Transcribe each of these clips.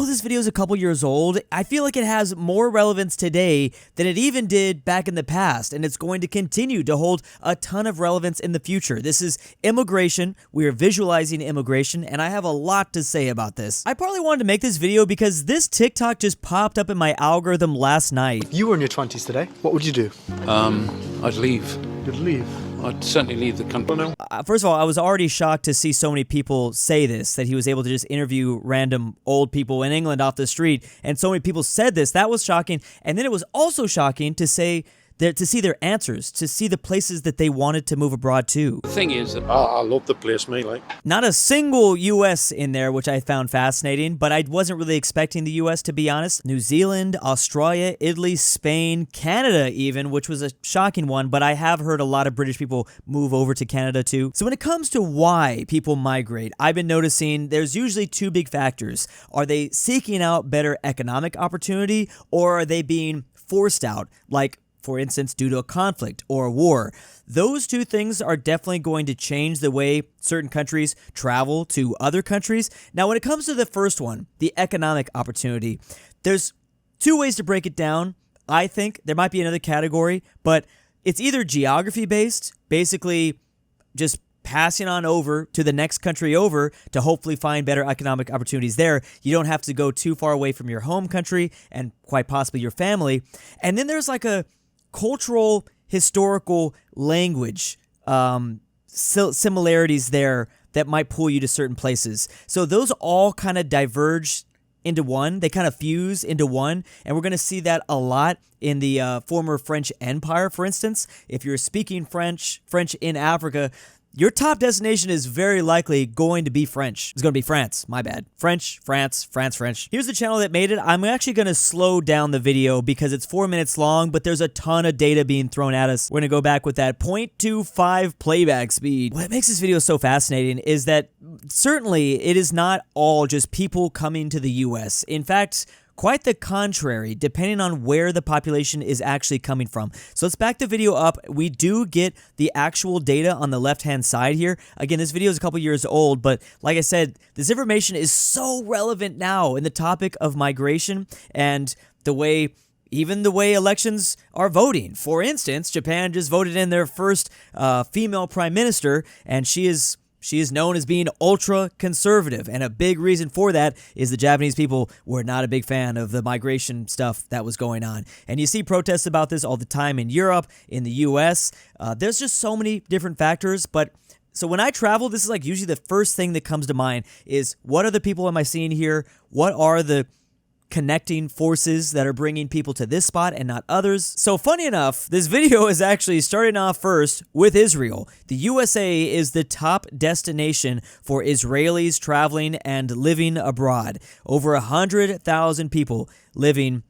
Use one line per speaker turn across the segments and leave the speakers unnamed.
though this video is a couple years old, I feel like it has more relevance today than it even did back in the past, and it's going to continue to hold a ton of relevance in the future. This is immigration. We are visualizing immigration, and I have a lot to say about this. I partly wanted to make this video because this TikTok just popped up in my algorithm last night.
If you were in your 20s today, what would you do?
I'd leave.
You'd leave?
I'd certainly leave the country now.
First of all, I was already shocked to see so many people say this, that he was able to just interview random old people in England off the street, and so many people said this. That was shocking. And then it was also shocking to see their answers, to see the places that they wanted to move abroad to.
The thing is that
I love the place, mate. Like,
not a single U.S. in there, which I found fascinating, but I wasn't really expecting the U.S., to be honest. New Zealand, Australia, Italy, Spain, Canada even, which was a shocking one, but I have heard a lot of British people move over to Canada too. So when it comes to why people migrate, I've been noticing there's usually two big factors. Are they seeking out better economic opportunity, or are they being forced out, like, for instance, due to a conflict or a war? Those two things are definitely going to change the way certain countries travel to other countries. Now, when it comes to the first one, the economic opportunity, there's two ways to break it down. I think there might be another category, but it's either geography-based, basically just passing on over to the next country over to hopefully find better economic opportunities there. You don't have to go too far away from your home country and quite possibly your family. And then there's like a cultural, historical, language similarities there that might pull you to certain places. So those all kind of diverge into one. They kind of fuse into one, and we're going to see that a lot in the former French Empire, for instance. If you're speaking French in Africa, your top destination is very likely going to be French. It's going to be France. My bad. French, France, French. Here's the channel that made it. I'm actually going to slow down the video because it's 4 minutes long, but there's a ton of data being thrown at us. We're going to go back with that 0.25 playback speed. What makes this video so fascinating is that certainly it is not all just people coming to the US. In fact, quite the contrary, depending on where the population is actually coming from. So let's back the video up. We do get the actual data on the left-hand side here. Again, this video is a couple years old, but like I said, this information is so relevant now in the topic of migration and even the way elections are voting. For instance, Japan just voted in their first female prime minister, and she is known as being ultra-conservative, and a big reason for that is the Japanese people were not a big fan of the migration stuff that was going on. And you see protests about this all the time in Europe, in the US. There's just so many different factors, but so when I travel, this is like usually the first thing that comes to mind is, what are the people am I seeing here? What are the connecting forces that are bringing people to this spot and not others? So funny enough, this video is actually starting off first with Israel. The USA is the top destination for Israelis traveling and living abroad. Over 100,000 people living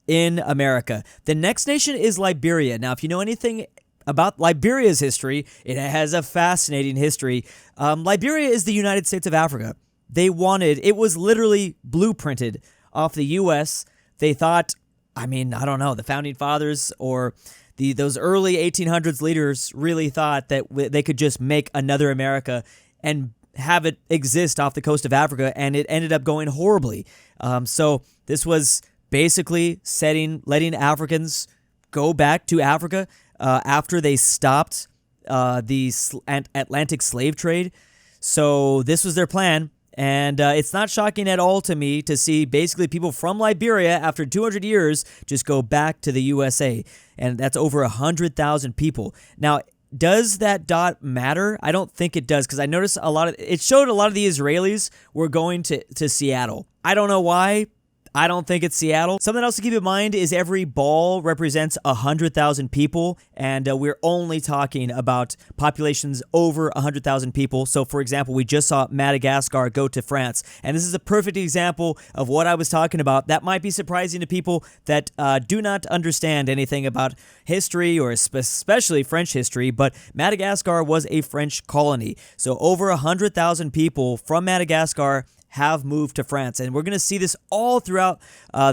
in America. The next nation is Liberia. Now, if you know anything about Liberia's history, it has a fascinating history. Liberia is the United States of Africa. It was literally blueprinted off the U.S. They thought, I don't know, the founding fathers or those early 1800s leaders really thought that they could just make another America and have it exist off the coast of Africa, and it ended up going horribly. So this was basically letting Africans go back to Africa after they stopped the Atlantic slave trade. So this was their plan. And it's not shocking at all to me to see basically people from Liberia after 200 years just go back to the USA. And that's over 100,000 people. Now, does that dot matter? I don't think it does, because I noticed it showed a lot of the Israelis were going to Seattle. I don't know why. I don't think it's Seattle. Something else to keep in mind is every ball represents 100,000 people, and we're only talking about populations over 100,000 people. So, for example, we just saw Madagascar go to France, and this is a perfect example of what I was talking about. That might be surprising to people that do not understand anything about history, or especially French history, but Madagascar was a French colony. So over 100,000 people from Madagascar have moved to France, and we're going to see this all throughout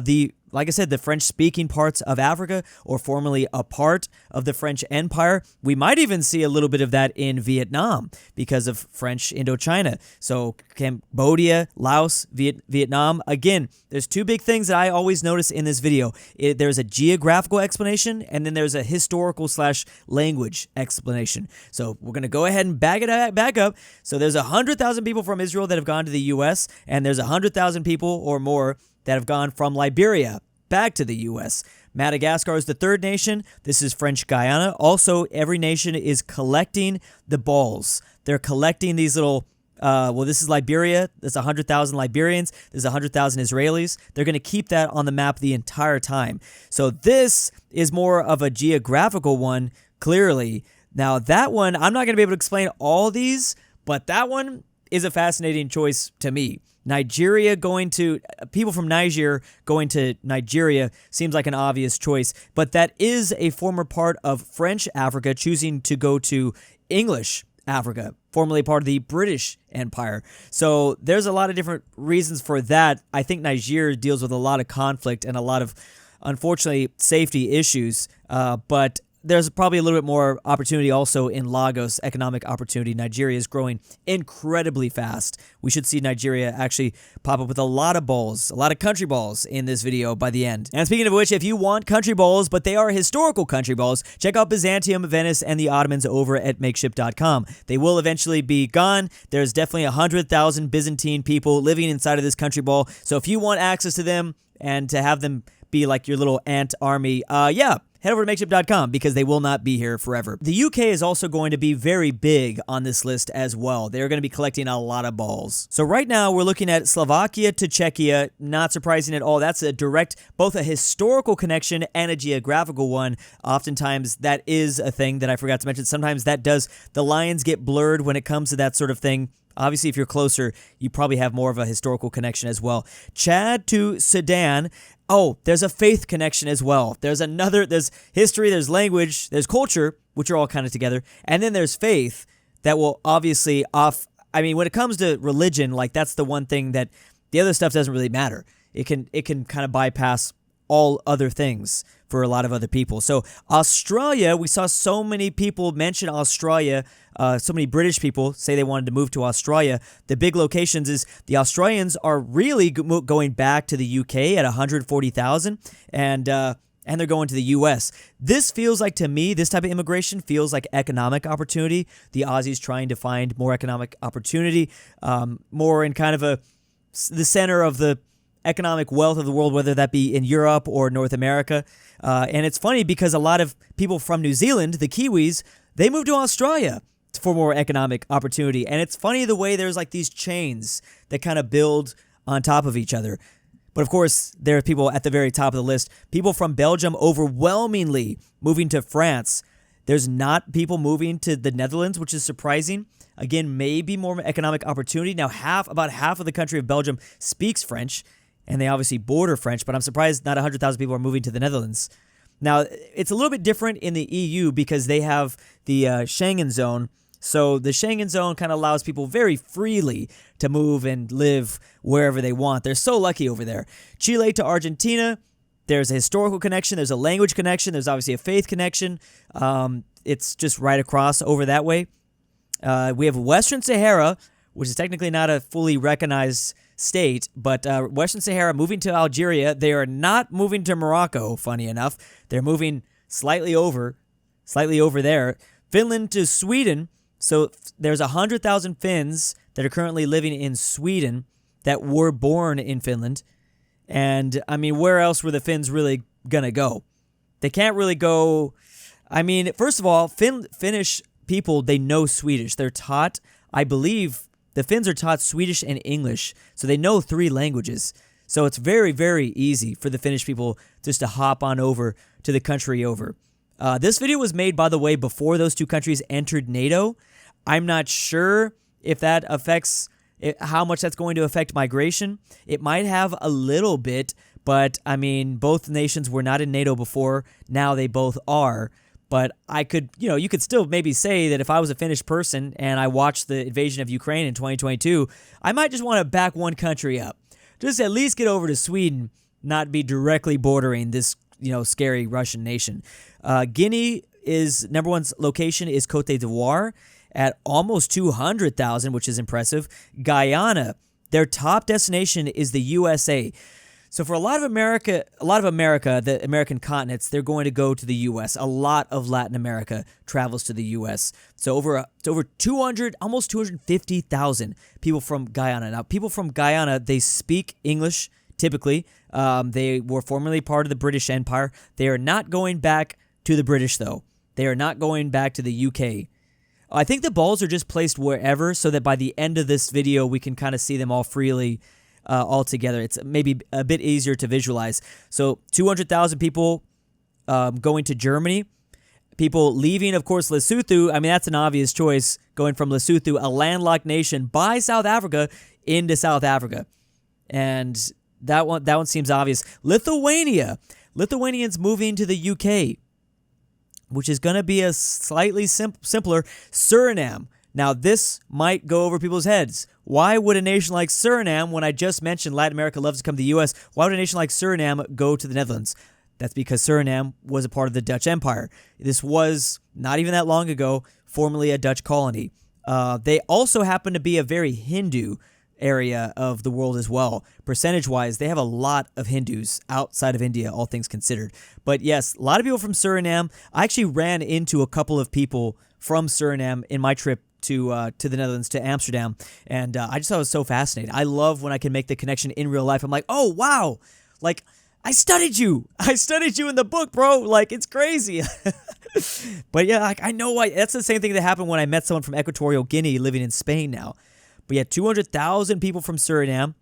the like I said, the French-speaking parts of Africa, or formerly a part of the French Empire. We might even see a little bit of that in Vietnam because of French Indochina. So Cambodia, Laos, Vietnam. Again, there's two big things that I always notice in this video. There's a geographical explanation, and then there's a historical/language explanation. So we're going to go ahead and back up. So there's 100,000 people from Israel that have gone to the U.S., and there's 100,000 people or more that have gone from Liberia back to the U.S. Madagascar is the third nation. This is French Guyana. Also, every nation is collecting the balls. They're collecting these little, this is Liberia. There's 100,000 Liberians. There's 100,000 Israelis. They're going to keep that on the map the entire time. So this is more of a geographical one, clearly. Now, that one, I'm not going to be able to explain all these, but that one is a fascinating choice to me. People from Niger going to Nigeria seems like an obvious choice, but that is a former part of French Africa choosing to go to English Africa, formerly part of the British Empire. So there's a lot of different reasons for that. I think Niger deals with a lot of conflict and a lot of, unfortunately, safety issues, but there's probably a little bit more opportunity also in Lagos, economic opportunity. Nigeria is growing incredibly fast. We should see Nigeria actually pop up with a lot of balls, a lot of country balls in this video by the end. And speaking of which, if you want country balls, but they are historical country balls, check out Byzantium, Venice, and the Ottomans over at makeshift.com. They will eventually be gone. There's definitely 100,000 Byzantine people living inside of this country ball. So if you want access to them and to have them be like your little ant army, head over to makeshift.com because they will not be here forever. The UK is also going to be very big on this list as well. They're going to be collecting a lot of balls. So right now we're looking at Slovakia to Czechia. Not surprising at all. That's a direct, both a historical connection and a geographical one. Oftentimes that is a thing that I forgot to mention. Sometimes the lines get blurred when it comes to that sort of thing. Obviously, if you're closer, you probably have more of a historical connection as well. Chad to Sudan. Oh, there's a faith connection as well. There's history, there's language, there's culture, which are all kind of together. And then there's faith that will obviously when it comes to religion, like that's the one thing that the other stuff doesn't really matter. It can kind of bypass all other things for a lot of other people. So Australia, we saw so many people mention Australia, so many British people say they wanted to move to Australia. The big locations is the Australians are really going back to the UK at 140,000 and they're going to the US. This feels like, to me, this type of immigration feels like economic opportunity. The Aussies trying to find more economic opportunity, more in kind of the center of the economic wealth of the world, whether that be in Europe or North America. And it's funny because a lot of people from New Zealand, the Kiwis, they moved to Australia for more economic opportunity. And it's funny the way there's like these chains that kind of build on top of each other. But of course, there are people at the very top of the list. People from Belgium overwhelmingly moving to France. There's not people moving to the Netherlands, which is surprising. Again, maybe more economic opportunity. Now, about half of the country of Belgium speaks French, and they obviously border French, but I'm surprised not 100,000 people are moving to the Netherlands. Now, it's a little bit different in the EU because they have the Schengen zone. So the Schengen zone kind of allows people very freely to move and live wherever they want. They're so lucky over there. Chile to Argentina, there's a historical connection. There's a language connection. There's obviously a faith connection. It's just right across over that way. We have Western Sahara, which is technically not a fully recognized state, but Western Sahara moving to Algeria. They are not moving to Morocco, funny enough. They're moving slightly over there. Finland to Sweden. So there's 100,000 Finns that are currently living in Sweden that were born in Finland. And, I mean, where else were the Finns really going to go? They can't really go. I mean, first of all, Finnish people, they know Swedish. They're taught, I believe, the Finns are taught Swedish and English. So they know 3 languages. So it's very, very easy for the Finnish people just to hop on over to the country over. This video was made, by the way, before those 2 countries entered NATO. I'm not sure if that affects how much that's going to affect migration. It might have a little bit, but I mean, both nations were not in NATO before. Now they both are. But I could, you could still maybe say that if I was a Finnish person and I watched the invasion of Ukraine in 2022, I might just want to back one country up. Just at least get over to Sweden not be directly bordering this, scary Russian nation. Guinea is number one's location is Cote d'Ivoire at almost 200,000, which is impressive. Guyana, their top destination is the USA. So for a lot of America, the American continents, they're going to go to the U.S. A lot of Latin America travels to the U.S. So over 200, almost 250,000 people from Guyana. Now, people from Guyana, they speak English typically. They were formerly part of the British Empire. They are not going back to the British, though. They are not going back to the U.K. I think the balls are just placed wherever so that by the end of this video, we can kind of see them all freely all together. It's maybe a bit easier to visualize. So 200,000 people going to Germany. People leaving, of course, Lesotho. I mean, that's an obvious choice, going from Lesotho, a landlocked nation, by South Africa into South Africa. And that one seems obvious. Lithuania. Lithuanians moving to the UK, which is going to be a slightly simpler. Suriname. Now, this might go over people's heads. Why would a nation like Suriname, when I just mentioned Latin America loves to come to the U.S., why would a nation like Suriname go to the Netherlands? That's because Suriname was a part of the Dutch Empire. This was, not even that long ago, formerly a Dutch colony. They also happen to be a very Hindu area of the world as well. Percentage-wise, they have a lot of Hindus outside of India, all things considered. But yes, a lot of people from Suriname. I actually ran into a couple of people from Suriname in my trip to the Netherlands, to Amsterdam, and I just thought it was so fascinating. I love when I can make the connection in real life. I'm like, oh, wow, like, I studied you in the book, bro. Like, it's crazy. But yeah, like, I know why. That's the same thing that happened when I met someone from Equatorial Guinea living in Spain now. But yeah, 200,000 people from Suriname.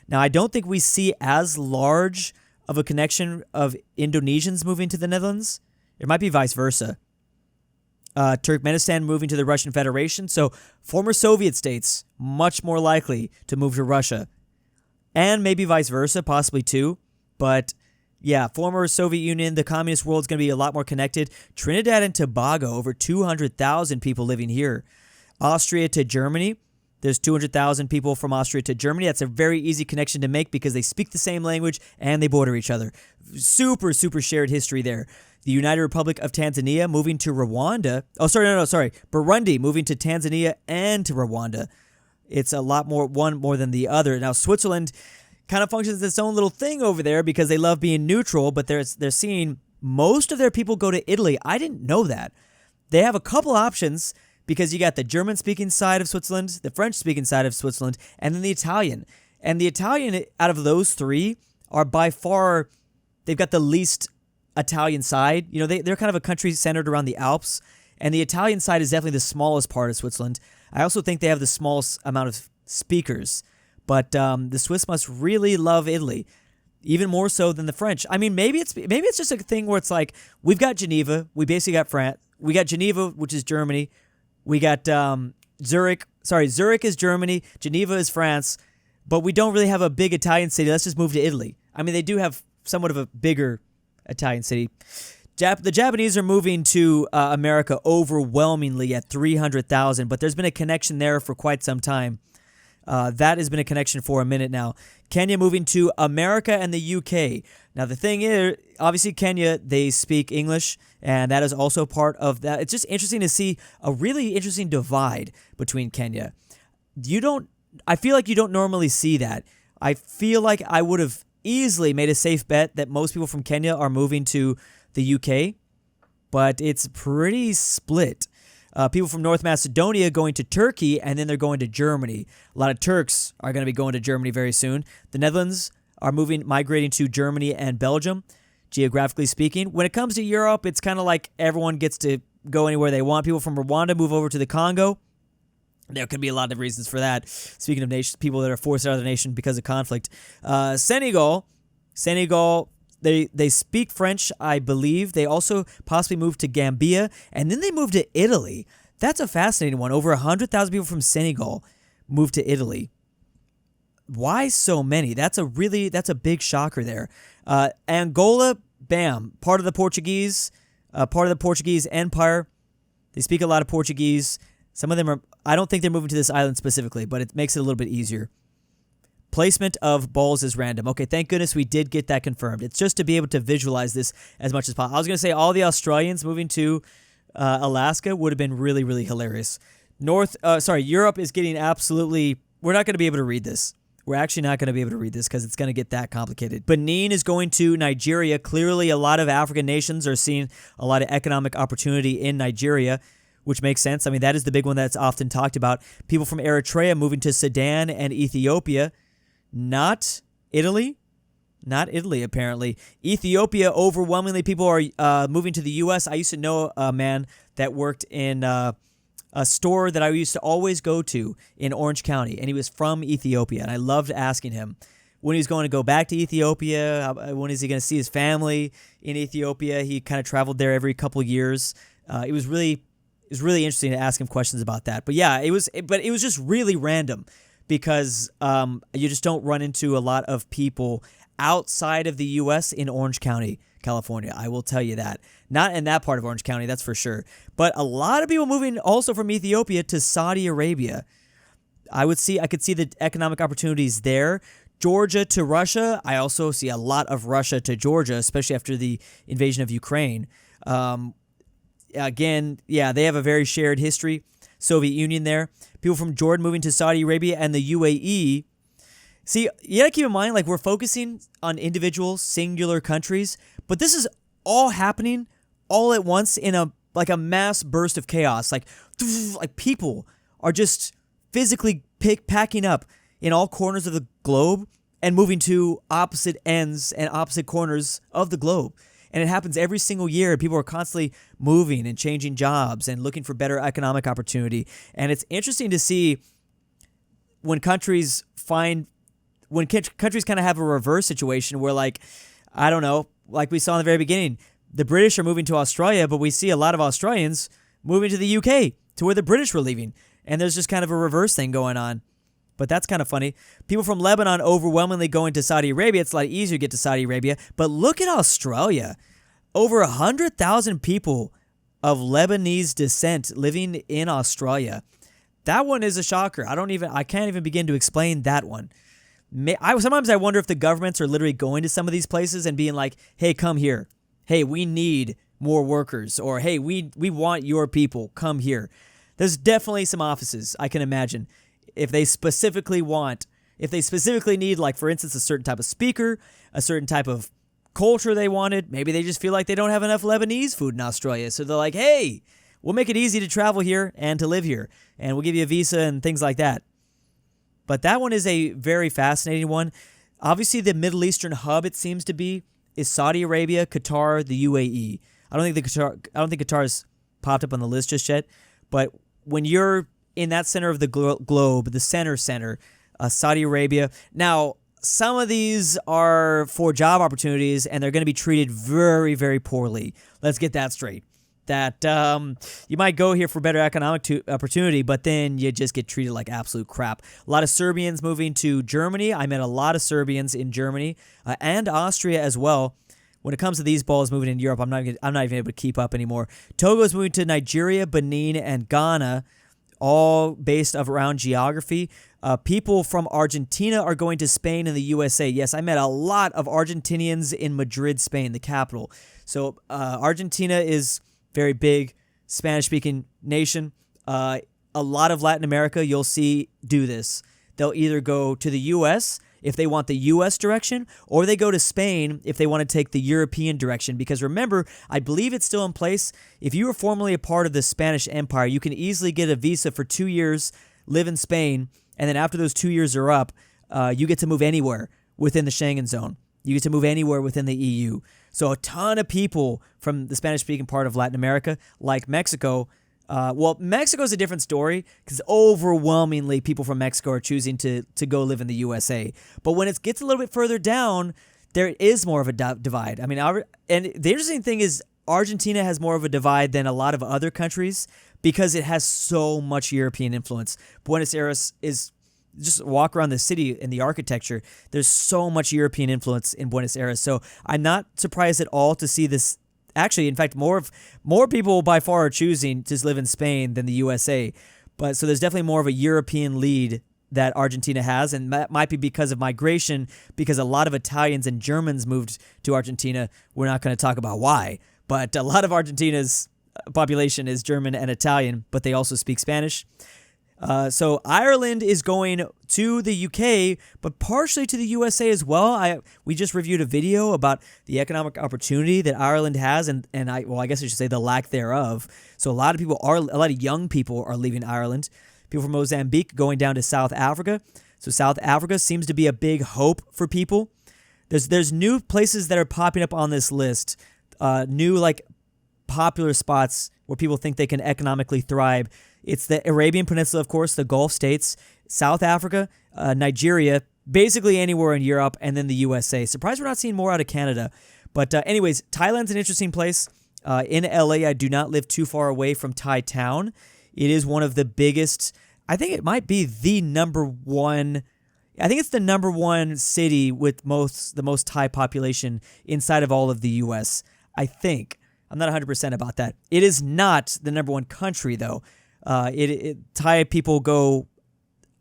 Now, I don't think we see as large of a connection of Indonesians moving to the Netherlands. It might be vice versa. Turkmenistan moving to the Russian Federation. So former Soviet states, much more likely to move to Russia. And maybe vice versa, possibly too. But yeah, former Soviet Union, the communist world is going to be a lot more connected. Trinidad and Tobago, over 200,000 people living here. Austria to Germany. There's 200,000 people from Austria to Germany. That's a very easy connection to make because they speak the same language and they border each other. Super, super shared history there. The United Republic of Tanzania moving to Rwanda. Oh, sorry. Burundi moving to Tanzania and to Rwanda. It's a lot more, one more than the other. Now, Switzerland kind of functions as its own little thing over there because they love being neutral, but they're seeing most of their people go to Italy. I didn't know that. They have a couple options because you got the German-speaking side of Switzerland, the French-speaking side of Switzerland, and then the Italian. And the Italian, out of those three, are by far, they've got the least Italian side. You know, they're kind of a country centered around the Alps, and the Italian side is definitely the smallest part of Switzerland. I also think they have the smallest amount of speakers, but the Swiss must really love Italy, even more so than the French. I mean, maybe it's just a thing where it's like, we've got Geneva, we basically got France, we got Geneva, which is Germany, we got Zurich is Germany, Geneva is France, but we don't really have a big Italian city. Let's just move to Italy. I mean, they do have somewhat of a bigger Italian city. The Japanese are moving to America overwhelmingly at 300,000, but there's been a connection there for quite some time. That has been a connection for a minute now. Kenya moving to America and the UK. Now, the thing is, obviously, Kenya, they speak English, and that is also part of that. It's just interesting to see a really interesting divide between Kenya. I feel like you don't normally see that. I feel like I would have easily made a safe bet that most people from Kenya are moving to the UK, but it's pretty split. People from North Macedonia going to Turkey, and then they're going to Germany. A lot of Turks are going to be going to Germany very soon. The Netherlands are migrating to Germany and Belgium, geographically speaking. When it comes to Europe, it's kind of like everyone gets to go anywhere they want. People from Rwanda move over to the Congo. There could be a lot of reasons for that. Speaking of nations, people that are forced out of the nation because of conflict. Senegal, they speak French, I believe. They also possibly moved to Gambia, and then they moved to Italy. That's a fascinating one. Over 100,000 people from Senegal moved to Italy. Why so many? That's a big shocker there. Angola, bam, part of the Portuguese Empire. They speak a lot of Portuguese. Some of them I don't think they're moving to this island specifically, but it makes it a little bit easier. Placement of balls is random. Okay, thank goodness we did get that confirmed. It's just to be able to visualize this as much as possible. I was going to say all the Australians moving to Alaska would have been really, really hilarious. Europe is getting absolutely... We're not going to be able to read this. We're actually not going to be able to read this because it's going to get that complicated. Benin is going to Nigeria. Clearly, a lot of African nations are seeing a lot of economic opportunity in Nigeria, which makes sense. I mean, that is the big one that's often talked about. People from Eritrea moving to Sudan and Ethiopia. Not Italy. Not Italy, apparently. Ethiopia, overwhelmingly, people are moving to the U.S. I used to know a man that worked in... a store that I used to always go to in Orange County, and he was from Ethiopia, and I loved asking him when he was going to go back to Ethiopia, when is he going to see his family in Ethiopia. He kind of traveled there every couple years. It was really interesting to ask him questions about that. But yeah, it was just really random because you just don't run into a lot of people outside of the U.S. in Orange County, California. I will tell you that. Not in that part of Orange County, that's for sure. But a lot of people moving also from Ethiopia to Saudi Arabia. I could see the economic opportunities there. Georgia to Russia. I also see a lot of Russia to Georgia, especially after the invasion of Ukraine. Again, yeah, they have a very shared history. Soviet Union there. People from Jordan moving to Saudi Arabia and the UAE. See, you gotta keep in mind, like, we're focusing on individual, singular countries, but this is all happening all at once in a mass burst of chaos. Like people are just physically packing up in all corners of the globe and moving to opposite ends and opposite corners of the globe. And it happens every single year. People are constantly moving and changing jobs and looking for better economic opportunity. And it's interesting to see when countries kind of have a reverse situation where, like, I don't know, like we saw in the very beginning, the British are moving to Australia, but we see a lot of Australians moving to the UK, to where the British were leaving. And there's just kind of a reverse thing going on. But that's kind of funny. People from Lebanon overwhelmingly going to Saudi Arabia. It's a lot easier to get to Saudi Arabia. But look at Australia. Over 100,000 people of Lebanese descent living in Australia. That one is a shocker. I can't even begin to explain that one. Sometimes I wonder if the governments are literally going to some of these places and being like, hey, come here. Hey, we need more workers. Or, hey, we want your people. Come here. There's definitely some offices, I can imagine. If they specifically need, like, for instance, a certain type of speaker, a certain type of culture they wanted, maybe they just feel like they don't have enough Lebanese food in Australia. So they're like, hey, we'll make it easy to travel here and to live here. And we'll give you a visa and things like that. But that one is a very fascinating one. Obviously, the Middle Eastern hub, it seems to be, is Saudi Arabia, Qatar, the UAE. I don't think Qatar's popped up on the list just yet. But when you're in that center of the globe, the center, Saudi Arabia. Now, some of these are for job opportunities, and they're going to be treated very, very poorly. Let's get that straight. That you might go here for better economic opportunity, but then you just get treated like absolute crap. A lot of Serbians moving to Germany. I met a lot of Serbians in Germany and Austria as well. When it comes to these balls moving in Europe, I'm not even able to keep up anymore. Togo's moving to Nigeria, Benin, and Ghana, all based around geography. People from Argentina are going to Spain and the USA. Yes, I met a lot of Argentinians in Madrid, Spain, the capital. So Argentina is very big Spanish-speaking nation. A lot of Latin America you'll see do this. They'll either go to the U.S. if they want the U.S. direction, or they go to Spain if they want to take the European direction. Because remember, I believe it's still in place. If you were formerly a part of the Spanish Empire, you can easily get a visa for 2 years, live in Spain, and then after those 2 years are up, you get to move anywhere within the Schengen zone. You get to move anywhere within the EU. So a ton of people from the Spanish-speaking part of Latin America, like Mexico. Mexico's a different story because overwhelmingly people from Mexico are choosing to go live in the USA. But when it gets a little bit further down, there is more of a divide. I mean, and the interesting thing is Argentina has more of a divide than a lot of other countries because it has so much European influence. Buenos Aires is... Just walk around the city and the architecture. There's so much European influence in Buenos Aires. So I'm not surprised at all to see this. Actually, in fact, more people by far are choosing to live in Spain than the USA. But so there's definitely more of a European lead that Argentina has, and that might be because of migration, because a lot of Italians and Germans moved to Argentina. We're not going to talk about why, but a lot of Argentina's population is German and Italian, but they also speak Spanish. So Ireland is going to the UK, but partially to the USA as well. We just reviewed a video about the economic opportunity that Ireland has, and I guess I should say the lack thereof. So a lot of young people are leaving Ireland. People from Mozambique going down to South Africa. So South Africa seems to be a big hope for people. There's new places that are popping up on this list, new like popular spots where people think they can economically thrive. It's the Arabian Peninsula, of course, the Gulf states, South Africa, Nigeria, basically anywhere in Europe, and then the USA. Surprised we're not seeing more out of Canada. But anyways, Thailand's an interesting place. In LA, I do not live too far away from Thai town. It is one of the biggest, I think it might be the number one, I think it's the number one city with the most Thai population inside of all of the US, I think. I'm not 100% about that. It is not the number one country, though. Thai people go,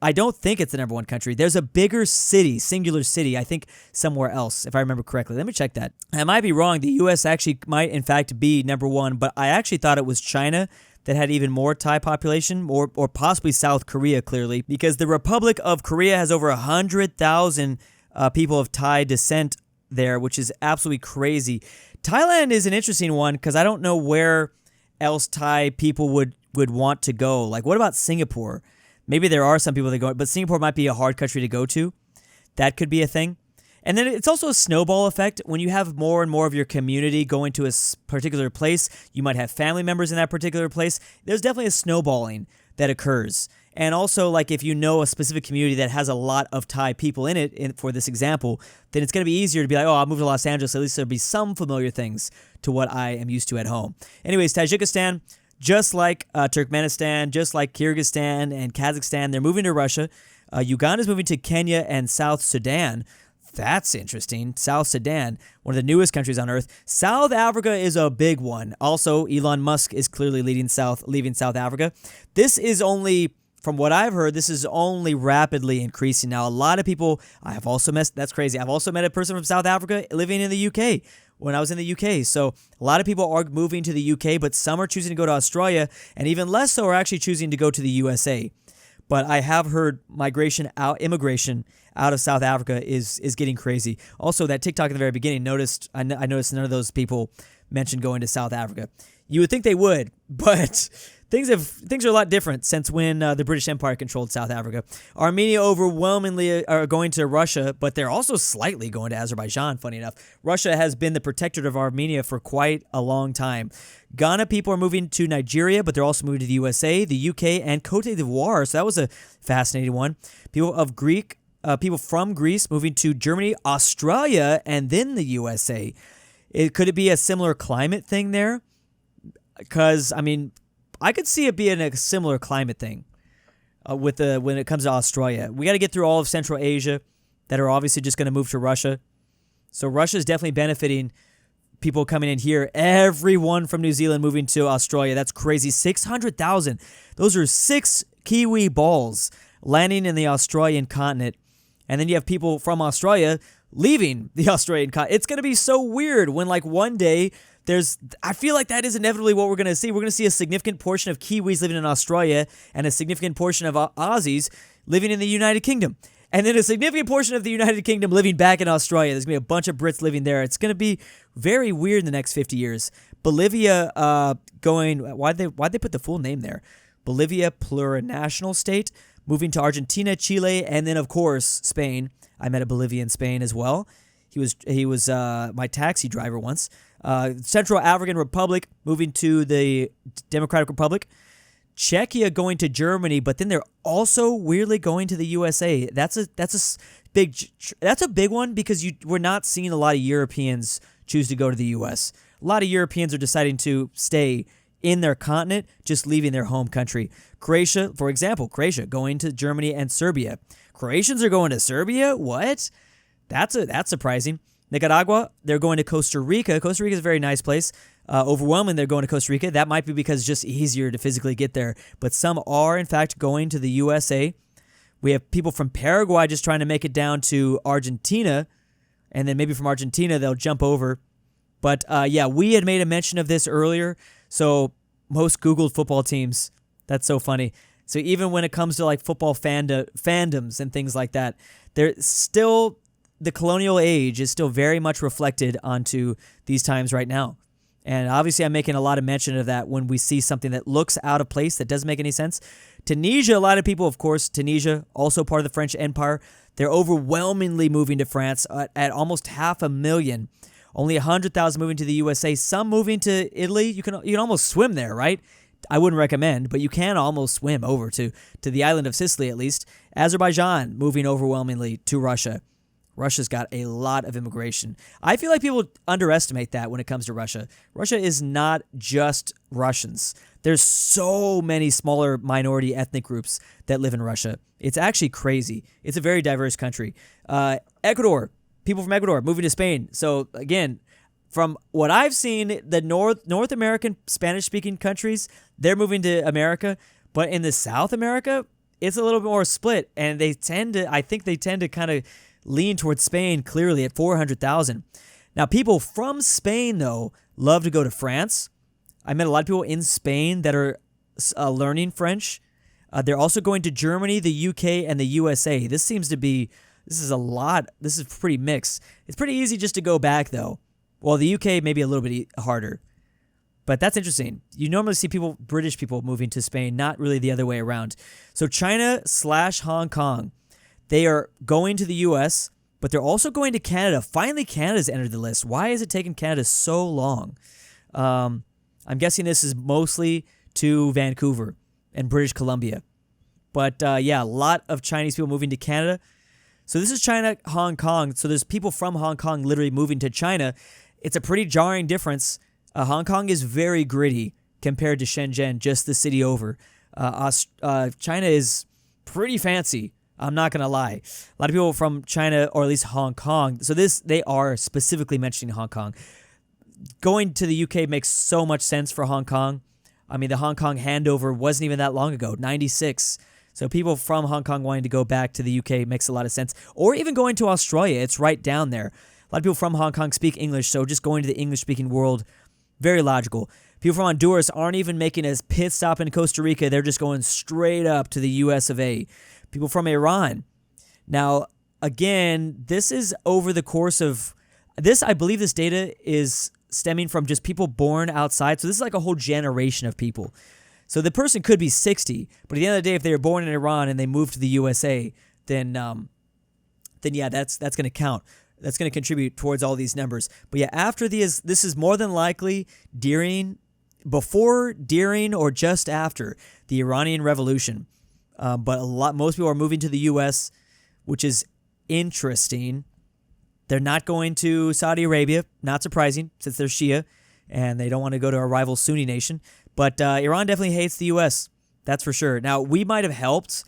I don't think it's the number one country. There's a bigger city, singular city, I think somewhere else, if I remember correctly. Let me check that. I might be wrong. The U.S. actually might, in fact, be number one, but I actually thought it was China that had even more Thai population, or possibly South Korea, clearly, because the Republic of Korea has over 100,000 people of Thai descent there, which is absolutely crazy. Thailand is an interesting one because I don't know where else Thai people would want to go. Like, what about Singapore? Maybe there are some people that go, but Singapore might be a hard country to go to. That could be a thing. And then it's also a snowball effect. When you have more and more of your community going to a particular place, you might have family members in that particular place. There's definitely a snowballing that occurs. And also, like, if you know a specific community that has a lot of Thai people in it, for this example, then it's going to be easier to be like, oh, I'll move to Los Angeles. At least there'll be some familiar things to what I am used to at home. Anyways, Tajikistan, just like Turkmenistan, just like Kyrgyzstan and Kazakhstan, they're moving to Russia. Uganda's moving to Kenya and South Sudan. That's interesting. South Sudan, one of the newest countries on earth. South Africa is a big one. Also, Elon Musk is clearly leaving South Africa. This is only, from what I've heard, this is only rapidly increasing. Now, a lot of people, that's crazy. I've also met a person from South Africa living in the UK when I was in the UK. So a lot of people are moving to the UK, but some are choosing to go to Australia, and even less so are actually choosing to go to the USA. But I have heard immigration out of South Africa is getting crazy. Also, that TikTok at the very beginning, I noticed none of those people mentioned going to South Africa. You would think they would, but things are a lot different since when the British Empire controlled South Africa. Armenia overwhelmingly are going to Russia, but they're also slightly going to Azerbaijan, funny enough. Russia has been the protectorate of Armenia for quite a long time. Ghana people are moving to Nigeria, but they're also moving to the USA, the UK, and Cote d'Ivoire, so that was a fascinating one. People from Greece moving to Germany, Australia, and then the USA. Could it be a similar climate thing there? Because, I mean, I could see it being a similar climate thing when it comes to Australia. We got to get through all of Central Asia that are obviously just going to move to Russia. So Russia is definitely benefiting people coming in here. Everyone from New Zealand moving to Australia. That's crazy. 600,000. Those are 6 Kiwi balls landing in the Australian continent. And then you have people from Australia leaving the Australian continent. It's going to be so weird when, like, one day I feel like that is inevitably what we're going to see. We're going to see a significant portion of Kiwis living in Australia and a significant portion of Aussies living in the United Kingdom. And then a significant portion of the United Kingdom living back in Australia. There's going to be a bunch of Brits living there. It's going to be very weird in the next 50 years. Bolivia why'd they put the full name there? Bolivia plurinational state, moving to Argentina, Chile, and then, of course, Spain. I met a Bolivian in Spain as well. He was my taxi driver once. Central African Republic moving to the Democratic Republic. Czechia going to Germany, but then they're also weirdly going to the USA. That's a big one because we're not seeing a lot of Europeans choose to go to the US. A lot of Europeans are deciding to stay in their continent, just leaving their home country. Croatia, for example, going to Germany and Serbia. Croatians are going to Serbia? What? That's surprising. Nicaragua, they're going to Costa Rica. Costa Rica is a very nice place. Overwhelmingly, they're going to Costa Rica. That might be because it's just easier to physically get there. But some are, in fact, going to the USA. We have people from Paraguay just trying to make it down to Argentina, and then maybe from Argentina they'll jump over. But yeah, we had made a mention of this earlier. So most Googled football teams. That's so funny. So even when it comes to like football fandoms and things like that, there's still the colonial age is still very much reflected onto these times right now. And obviously I'm making a lot of mention of that when we see something that looks out of place, that doesn't make any sense. Tunisia, a lot of people, of course, Tunisia, also part of the French Empire, they're overwhelmingly moving to France at almost 500,000. Only 100,000 moving to the USA, some moving to Italy. You can almost swim there, right? I wouldn't recommend, but you can almost swim over to the island of Sicily at least. Azerbaijan moving overwhelmingly to Russia. Russia's got a lot of immigration. I feel like people underestimate that when it comes to Russia. Russia is not just Russians. There's so many smaller minority ethnic groups that live in Russia. It's actually crazy. It's a very diverse country. Ecuador, people from Ecuador moving to Spain. So again, from what I've seen, the North American Spanish-speaking countries, they're moving to America. But in the South America, it's a little bit more split. And I think they tend to kind of lean towards Spain clearly at 400,000. Now, people from Spain, though, love to go to France. I met a lot of people in Spain that are learning French. They're also going to Germany, the UK, and the USA. This is a lot. This is pretty mixed. It's pretty easy just to go back, though. Well, the UK may be a little bit harder. But that's interesting. You normally see British people moving to Spain, not really the other way around. So China/Hong Kong. They are going to the U.S., but they're also going to Canada. Finally, Canada's entered the list. Why has it taken Canada so long? I'm guessing this is mostly to Vancouver and British Columbia. But yeah, a lot of Chinese people moving to Canada. So this is China, Hong Kong. So there's people from Hong Kong literally moving to China. It's a pretty jarring difference. Hong Kong is very gritty compared to Shenzhen, just the city over. China is pretty fancy. I'm not going to lie. A lot of people from China, or at least Hong Kong, so they are specifically mentioning Hong Kong. Going to the UK makes so much sense for Hong Kong. I mean, the Hong Kong handover wasn't even that long ago, 96. So people from Hong Kong wanting to go back to the UK makes a lot of sense. Or even going to Australia, it's right down there. A lot of people from Hong Kong speak English, so just going to the English-speaking world, very logical. People from Honduras aren't even making a pit stop in Costa Rica. They're just going straight up to the US of A. People from Iran. Now, again, this is over the course of this. I believe this data is stemming from just people born outside. So this is like a whole generation of people. So the person could be 60, but at the end of the day, if they were born in Iran and they moved to the USA, then yeah, that's going to count. That's going to contribute towards all these numbers. But yeah, after this is more than likely before, during, or just after the Iranian Revolution. But most people are moving to the U.S., which is interesting. They're not going to Saudi Arabia, not surprising, since they're Shia, and they don't want to go to a rival Sunni nation. But Iran definitely hates the U.S., that's for sure. Now, we might have helped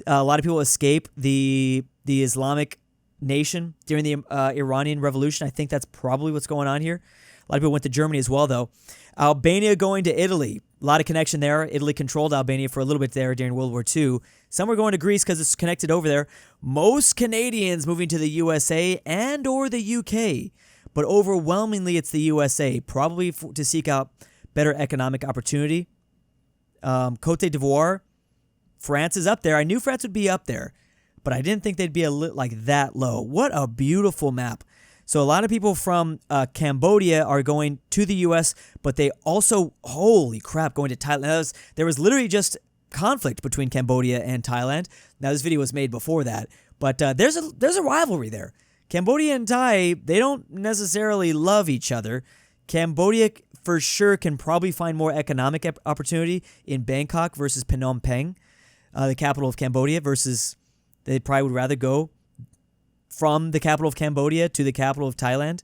a lot of people escape the Islamic nation during the Iranian Revolution. I think that's probably what's going on here. A lot of people went to Germany as well, though. Albania going to Italy. A lot of connection there. Italy controlled Albania for a little bit there during World War II. Some were going to Greece because it's connected over there. Most Canadians moving to the USA and or the UK. But overwhelmingly, it's the USA, probably to seek out better economic opportunity. Cote d'Ivoire. France is up there. I knew France would be up there, but I didn't think they'd be like that low. What a beautiful map. So a lot of people from Cambodia are going to the U.S., but they also, holy crap, going to Thailand. There was literally just conflict between Cambodia and Thailand. Now, this video was made before that, but there's a rivalry there. Cambodia and Thai, they don't necessarily love each other. Cambodia, for sure, can probably find more economic opportunity in Bangkok versus Phnom Penh, the capital of Cambodia, versus they probably would rather go from the capital of Cambodia to the capital of Thailand.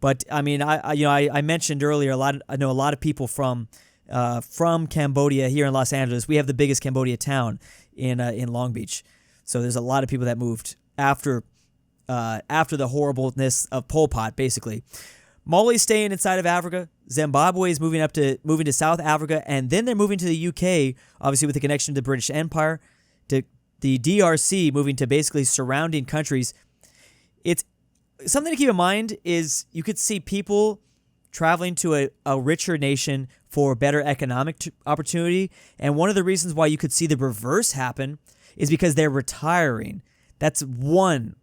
But I mean, I mentioned earlier I know a lot of people from Cambodia here in Los Angeles. We have the biggest Cambodia town in Long Beach, so there's a lot of people that moved after the horribleness of Pol Pot, basically. Mali's staying inside of Africa. Zimbabwe is moving to South Africa, and then they're moving to the UK, obviously with the connection to the British Empire, to the DRC moving to basically surrounding countries. It's something to keep in mind is you could see people traveling to a richer nation for better economic opportunity. And one of the reasons why you could see the reverse happen is because they're retiring. That's one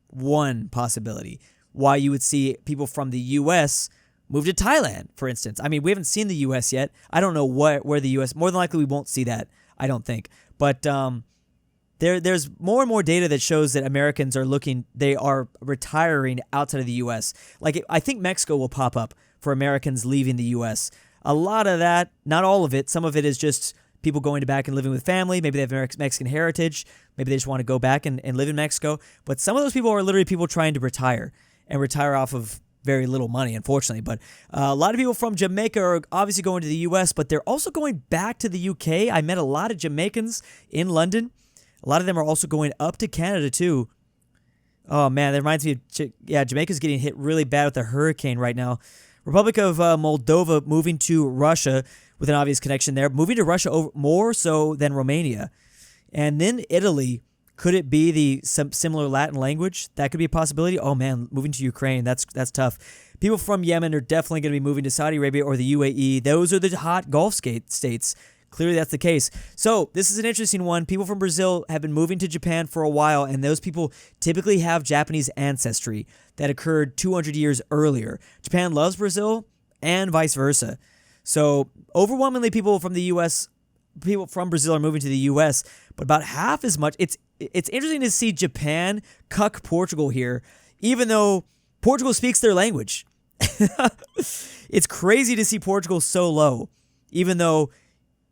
possibility why you would see people from the U.S. move to Thailand, for instance. I mean, we haven't seen the U.S. yet. I don't know where the U.S. More than likely, we won't see that. I don't think. But there's more and more data that shows that Americans they are retiring outside of the U.S. Like, I think Mexico will pop up for Americans leaving the U.S. A lot of that, not all of it, some of it is just people going back and living with family. Maybe they have Mexican heritage. Maybe they just want to go back and live in Mexico. But some of those people are literally people trying to retire off of very little money, unfortunately. But a lot of people from Jamaica are obviously going to the U.S., but they're also going back to the U.K. I met a lot of Jamaicans in London. A lot of them are also going up to Canada, too. Oh, man, that reminds me of, Jamaica's getting hit really bad with a hurricane right now. Republic of Moldova moving to Russia with an obvious connection there. Moving to Russia more so than Romania. And then Italy. Could it be some similar Latin language? That could be a possibility. Oh, man, moving to Ukraine, that's tough. People from Yemen are definitely going to be moving to Saudi Arabia or the UAE. Those are the hot Gulf states. Clearly, that's the case. So this is an interesting one. People from Brazil have been moving to Japan for a while, and those people typically have Japanese ancestry that occurred 200 years earlier. Japan loves Brazil and vice versa. So overwhelmingly, people from Brazil are moving to the U.S., but about half as much. It's interesting to see Japan cuck Portugal here, even though Portugal speaks their language. It's crazy to see Portugal so low, even though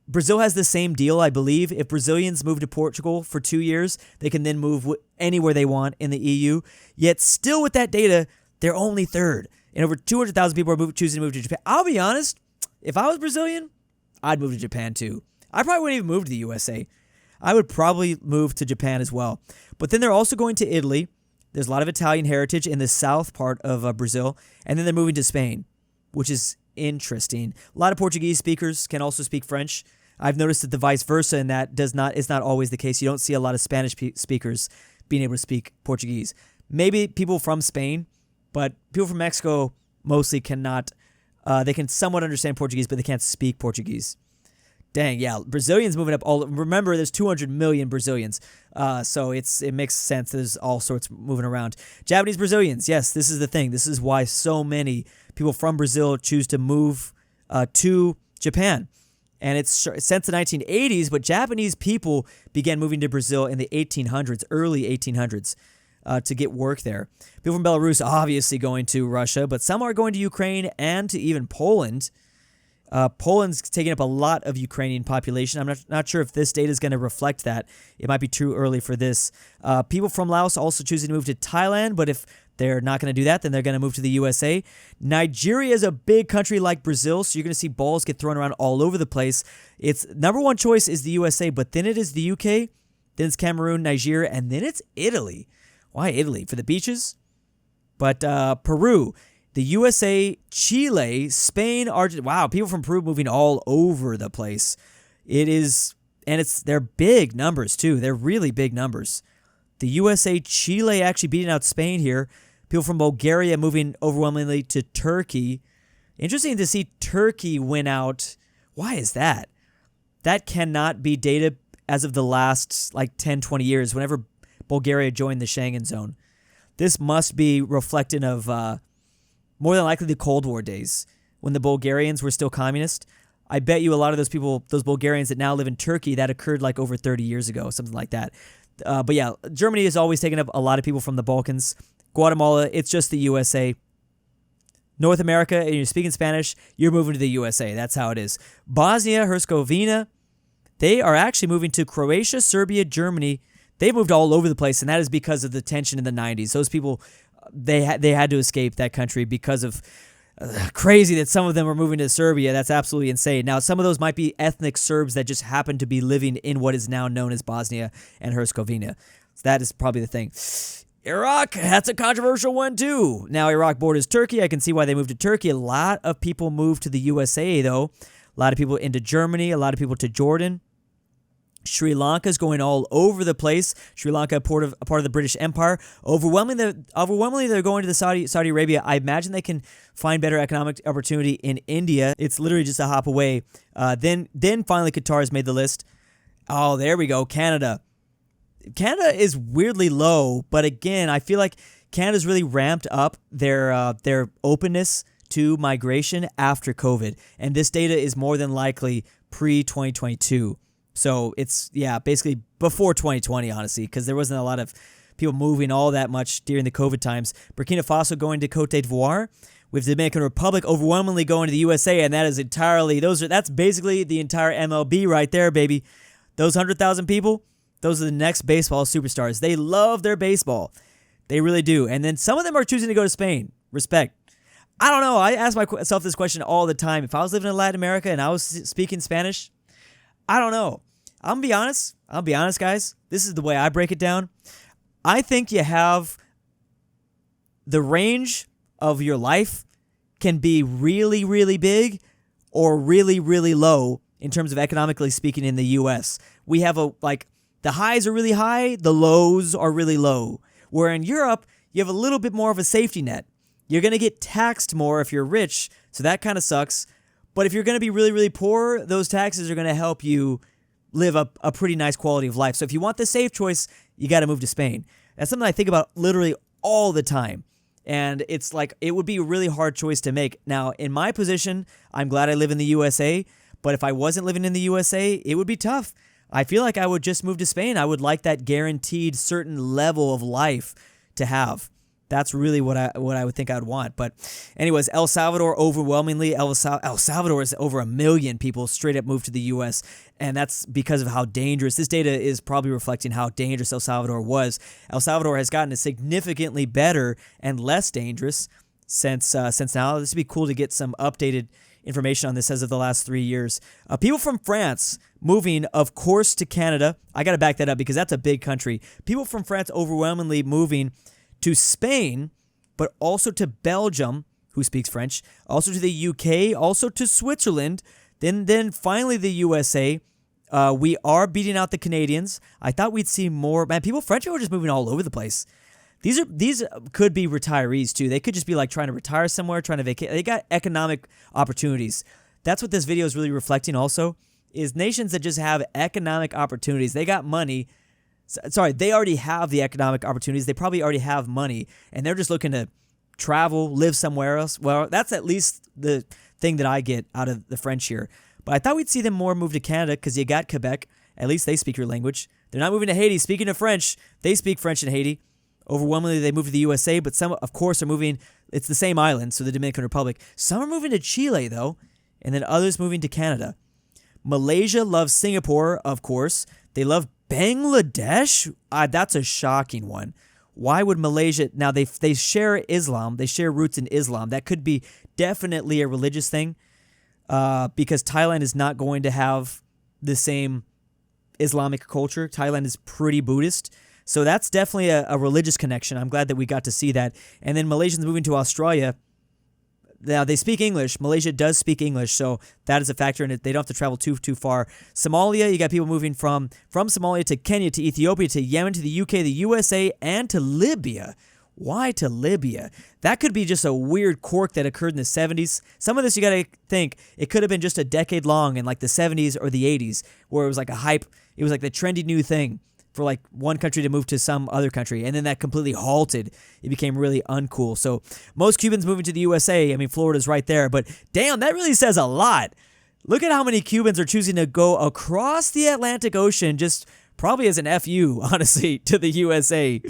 Brazil has the same deal, I believe. If Brazilians move to Portugal for 2 years, they can then move anywhere they want in the EU. Yet still with that data, they're only third. And over 200,000 people are choosing to move to Japan. I'll be honest, if I was Brazilian, I'd move to Japan too. I probably wouldn't even move to the USA. I would probably move to Japan as well. But then they're also going to Italy. There's a lot of Italian heritage in the south part of Brazil. And then they're moving to Spain, which is interesting. A lot of Portuguese speakers can also speak French. I've noticed that the vice versa, and that is not always the case. You don't see a lot of Spanish speakers being able to speak Portuguese. Maybe people from Spain, but people from Mexico mostly cannot. They can somewhat understand Portuguese, but they can't speak Portuguese. Dang, yeah, Brazilians moving up all. Remember, there's 200 million Brazilians, so it makes sense. There's all sorts moving around. Japanese Brazilians, yes, this is the thing. This is why so many people from Brazil choose to move to Japan. And it's since the 1980s, but Japanese people began moving to Brazil in the 1800s, early 1800s, to get work there. People from Belarus obviously going to Russia, but some are going to Ukraine and to even Poland. Poland's taking up a lot of Ukrainian population. I'm not sure if this data is going to reflect that. It might be too early for this. People from Laos also choosing to move to Thailand, but if they're not going to do that, then they're going to move to the USA. Nigeria is a big country like Brazil, so you're going to see balls get thrown around all over the place. Its number one choice is the USA, but then it is the UK, then it's Cameroon, Nigeria, and then it's Italy. Why Italy? For the beaches? But Peru, the USA, Chile, Spain, Argentina. Wow, people from Peru moving all over the place. They're big numbers too. They're really big numbers. The USA, Chile actually beating out Spain here. People from Bulgaria moving overwhelmingly to Turkey. Interesting to see Turkey win out. Why is that? That cannot be data as of the last 10, 20 years, whenever Bulgaria joined the Schengen zone. This must be reflective of more than likely the Cold War days, when the Bulgarians were still communist. I bet you a lot of those people, those Bulgarians that now live in Turkey, that occurred over 30 years ago, something like that. But yeah, Germany has always taken up a lot of people from the Balkans. Guatemala, it's just the USA. North America, and you're speaking Spanish, you're moving to the USA. That's how it is. Bosnia, Herzegovina, they are actually moving to Croatia, Serbia, Germany. They moved all over the place, and that is because of the tension in the 90s. Those people, they had to escape that country because of crazy that some of them were moving to Serbia. That's absolutely insane. Now, some of those might be ethnic Serbs that just happen to be living in what is now known as Bosnia and Herzegovina. So that is probably the thing. Iraq, that's a controversial one too. Now, Iraq borders Turkey. I can see why they moved to Turkey. A lot of people moved to the USA, though. A lot of people into Germany, a lot of people to Jordan. Sri Lanka is going all over the place. Sri Lanka, a part of the British Empire. Overwhelmingly, they're going to the Saudi Arabia. I imagine they can find better economic opportunity in India. It's literally just a hop away. Then finally, Qatar has made the list. Oh, there we go. Canada. Canada is weirdly low, but again, I feel like Canada's really ramped up their openness to migration after COVID, and this data is more than likely pre-2022. So it's, basically before 2020, honestly, because there wasn't a lot of people moving all that much during the COVID times. Burkina Faso going to Cote d'Ivoire, with the Dominican Republic overwhelmingly going to the USA, and that is that's basically the entire MLB right there, baby. Those 100,000 people, those are the next baseball superstars. They love their baseball. They really do. And then some of them are choosing to go to Spain. Respect. I don't know. I ask myself this question all the time. If I was living in Latin America and I was speaking Spanish, I don't know. I'm be honest, guys. This is the way I break it down. I think you have the range of your life can be really, really big or really, really low in terms of economically speaking in the U.S. We have the highs are really high, the lows are really low. Where in Europe, you have a little bit more of a safety net. You're going to get taxed more if you're rich, so that kind of sucks. But if you're going to be really, really poor, those taxes are going to help you live a pretty nice quality of life. So if you want the safe choice, you got to move to Spain. That's something I think about literally all the time. And it's like, it would be a really hard choice to make. Now, in my position, I'm glad I live in the USA. But if I wasn't living in the USA, it would be tough. I feel like I would just move to Spain. I would like that guaranteed certain level of life to have. That's really what I would think I'd want. But anyways, El Salvador overwhelmingly. El Salvador is over 1 million people straight up moved to the U.S., and that's because of how dangerous. This data is probably reflecting how dangerous El Salvador was. El Salvador has gotten significantly better and less dangerous since now. This would be cool to get some updated information on this as of the last 3 years. People from France moving, of course, to Canada. I got to back that up because that's a big country. People from France overwhelmingly moving to Spain, but also to Belgium, who speaks French, also to the UK, also to Switzerland, then finally the USA. We are beating out the Canadians. I thought we'd see more. Man, French people are just moving all over the place. These could be retirees too. They could just be like trying to retire somewhere, trying to vacate. They got economic opportunities. That's what this video is really reflecting also, is nations that just have economic opportunities. They got money. Sorry, they already have the economic opportunities. They probably already have money, and they're just looking to travel, live somewhere else. Well, that's at least the thing that I get out of the French here. But I thought we'd see them more move to Canada because you got Quebec. At least they speak your language. They're not moving to Haiti. Speaking of French, they speak French in Haiti. Overwhelmingly, they move to the USA, but some, of course, are moving. It's the same island, so the Dominican Republic. Some are moving to Chile, though, and then others moving to Canada. Malaysia loves Singapore, of course. They love Bangladesh? That's a shocking one. Why would Malaysia... Now, they share Islam. They share roots in Islam. That could be definitely a religious thing because Thailand is not going to have the same Islamic culture. Thailand is pretty Buddhist. So that's definitely a religious connection. I'm glad that we got to see that. And then Malaysians moving to Australia. Now, they speak English. Malaysia does speak English, so that is a factor in it. They don't have to travel too far. Somalia, you got people moving from Somalia to Kenya to Ethiopia to Yemen to the UK, the USA, and to Libya. Why to Libya? That could be just a weird quirk that occurred in the 70s. Some of this you got to think, it could have been just a decade long in like the 70s or the 80s, where it was like a hype. It was like the trendy new thing for like one country to move to some other country, and then that completely halted. It became really uncool. So most Cubans moving to the USA, I mean, Florida's right there, but damn, that really says a lot. Look at how many Cubans are choosing to go across the Atlantic Ocean, just probably as an FU, honestly, to the USA.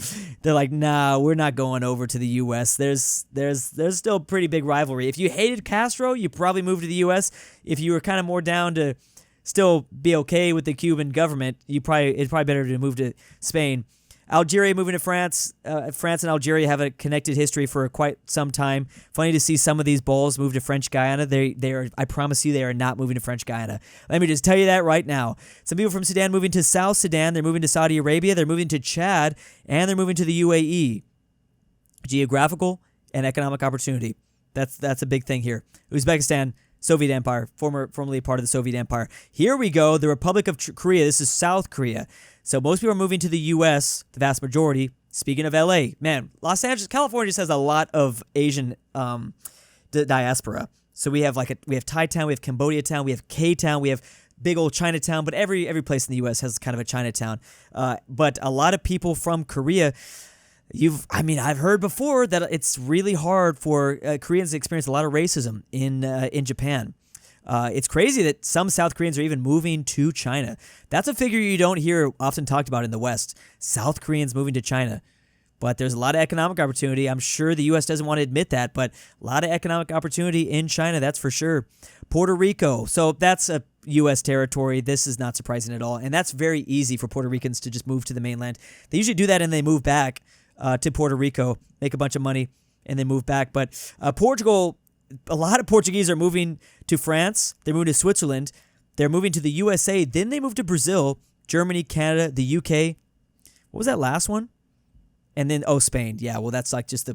They're like, nah, we're not going over to the US. There's still pretty big rivalry. If you hated Castro, you probably moved to the US. If you were kind of more down to still be okay with the Cuban government, it's probably better to move to Spain. Algeria moving to France. France and Algeria have a connected history for quite some time. Funny to see some of these balls move to French Guiana. They are. I promise you, they are not moving to French Guiana. Let me just tell you that right now. Some people from Sudan moving to South Sudan. They're moving to Saudi Arabia. They're moving to Chad, and they're moving to the UAE. Geographical and economic opportunity. That's a big thing here. Uzbekistan Soviet Empire, formerly part of the Soviet Empire. Here we go, the Republic of Korea. This is South Korea. So most people are moving to the U.S., the vast majority. Speaking of L.A., man, Los Angeles, California just has a lot of Asian diaspora. So we have we have Thai town, we have Cambodia town, we have K town, we have big old Chinatown. But every place in the U.S. has kind of a Chinatown. But a lot of people from Korea. I've heard before that it's really hard for Koreans to experience a lot of racism in Japan. It's crazy that some South Koreans are even moving to China. That's a figure you don't hear often talked about in the West. South Koreans moving to China. But there's a lot of economic opportunity. I'm sure the U.S. doesn't want to admit that, but a lot of economic opportunity in China, that's for sure. Puerto Rico. So that's a U.S. territory. This is not surprising at all. And that's very easy for Puerto Ricans to just move to the mainland. They usually do that and they move back to Puerto Rico, make a bunch of money, and then move back. But Portugal, a lot of Portuguese are moving to France. They're moving to Switzerland. They're moving to the USA. Then they move to Brazil, Germany, Canada, the UK. What was that last one? And then, Spain. Yeah, well, that's like just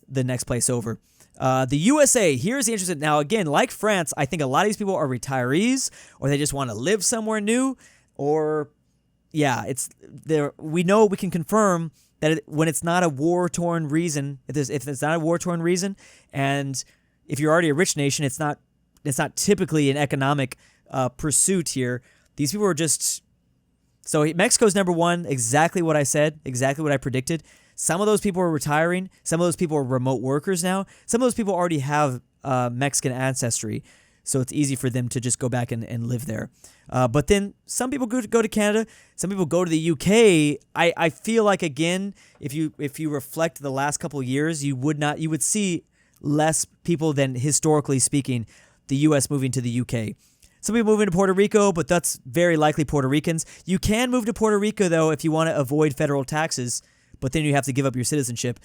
the next place over. The USA, here's the interesting. Now, again, like France, I think a lot of these people are retirees, or they just want to live somewhere new, or, yeah, it's there. We know, we can confirm that when it's not a war-torn reason, if it's not a war-torn reason, and if you're already a rich nation, it's not typically an economic pursuit here. These people are just... So Mexico's number one, exactly what I said, exactly what I predicted. Some of those people are retiring. Some of those people are remote workers now. Some of those people already have Mexican ancestry, so it's easy for them to just go back and live there. But then some people go to Canada. Some people go to the UK. I feel like, again, if you reflect the last couple of years, you would see less people than, historically speaking, the U.S. moving to the UK. Some people moving to Puerto Rico, but that's very likely Puerto Ricans. You can move to Puerto Rico, though, if you want to avoid federal taxes, but then you have to give up your citizenship.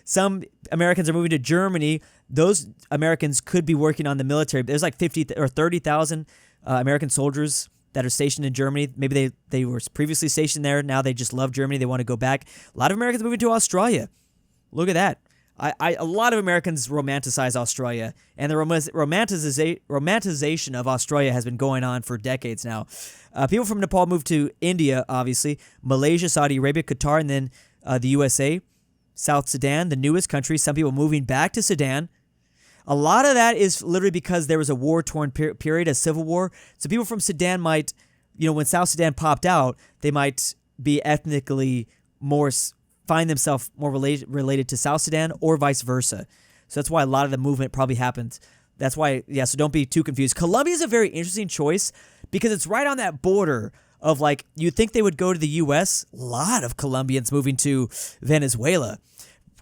Some Americans are moving to Germany. Those Americans could be working on the military. There's like 50 or 30,000 American soldiers that are stationed in Germany. Maybe they were previously stationed there. Now they just love Germany. They want to go back. A lot of Americans moving to Australia. Look at that. A lot of Americans romanticize Australia, and the romanticization of Australia has been going on for decades now. People from Nepal moved to India, obviously, Malaysia, Saudi Arabia, Qatar, and then the USA, South Sudan, the newest country. Some people moving back to Sudan. A lot of that is literally because there was a war-torn period, a civil war. So people from Sudan might, when South Sudan popped out, they might be ethnically more... find themselves more related to South Sudan or vice versa. So that's why a lot of the movement probably happened. That's why, so don't be too confused. Colombia is a very interesting choice because it's right on that border of you'd think they would go to the U.S. A lot of Colombians moving to Venezuela.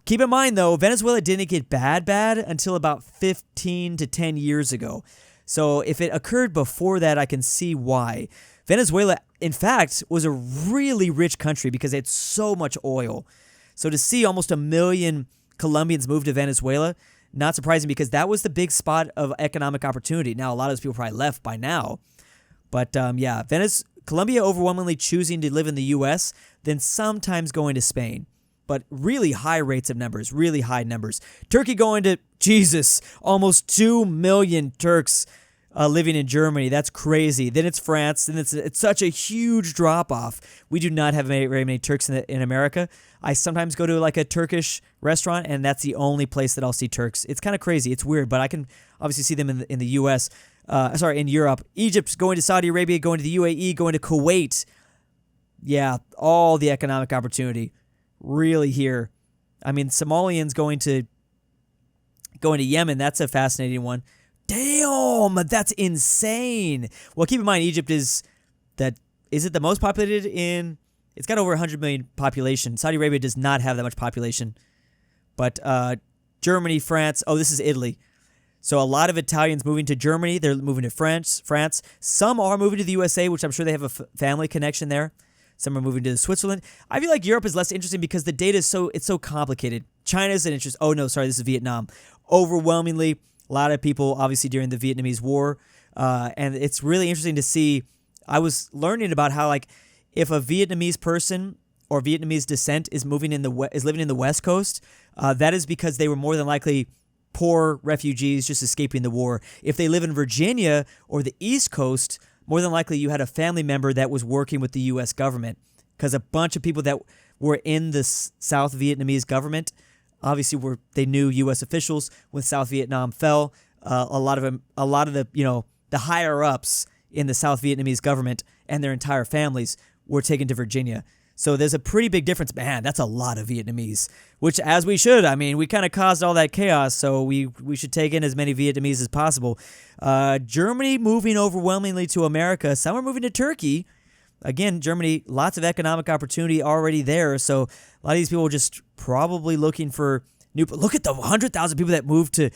Keep in mind, though, Venezuela didn't get bad until about 15 to 10 years ago. So if it occurred before that, I can see why. Venezuela, in fact, was a really rich country because they had so much oil. So to see almost 1 million Colombians move to Venezuela, not surprising because that was the big spot of economic opportunity. Now, a lot of those people probably left by now. But Colombia overwhelmingly choosing to live in the U.S., then sometimes going to Spain. But really high rates of numbers, really high numbers. Turkey going to, almost 2 million Turks living in Germany. That's crazy. Then it's France. Then it's such a huge drop-off. We do not have very many Turks in America. I sometimes go to a Turkish restaurant, and that's the only place that I'll see Turks. It's kind of crazy. It's weird, but I can obviously see them in the U.S. In Europe. Egypt going to Saudi Arabia, going to the UAE, going to Kuwait. Yeah, all the economic opportunity really here. I mean, Somalians going to Yemen. That's a fascinating one. Damn, that's insane. Well, keep in mind, Egypt is it the most populated in... It's got over 100 million population. Saudi Arabia does not have that much population. But Germany, France... Oh, this is Italy. So a lot of Italians moving to Germany. They're moving to France. Some are moving to the USA, which I'm sure they have a family connection there. Some are moving to Switzerland. I feel like Europe is less interesting because the data is so complicated. China's an interest... Oh, no, sorry, this is Vietnam. Overwhelmingly... A lot of people, obviously, during the Vietnamese War. And it's really interesting to see. I was learning about how, if a Vietnamese person or Vietnamese descent is living in the West Coast, that is because they were more than likely poor refugees just escaping the war. If they live in Virginia or the East Coast, more than likely you had a family member that was working with the U.S. government, because a bunch of people that were in the South Vietnamese government, obviously they knew U.S. officials when South Vietnam fell. A lot of the the higher ups in the South Vietnamese government and their entire families were taken to Virginia. So there's a pretty big difference. Man, that's a lot of Vietnamese, which, as we should. I mean, we kind of caused all that chaos, so we should take in as many Vietnamese as possible. Germany moving overwhelmingly to America. Some are moving to Turkey. Again, Germany, lots of economic opportunity already there. So a lot of these people are just probably looking for new. Look at the 100,000 people that moved to.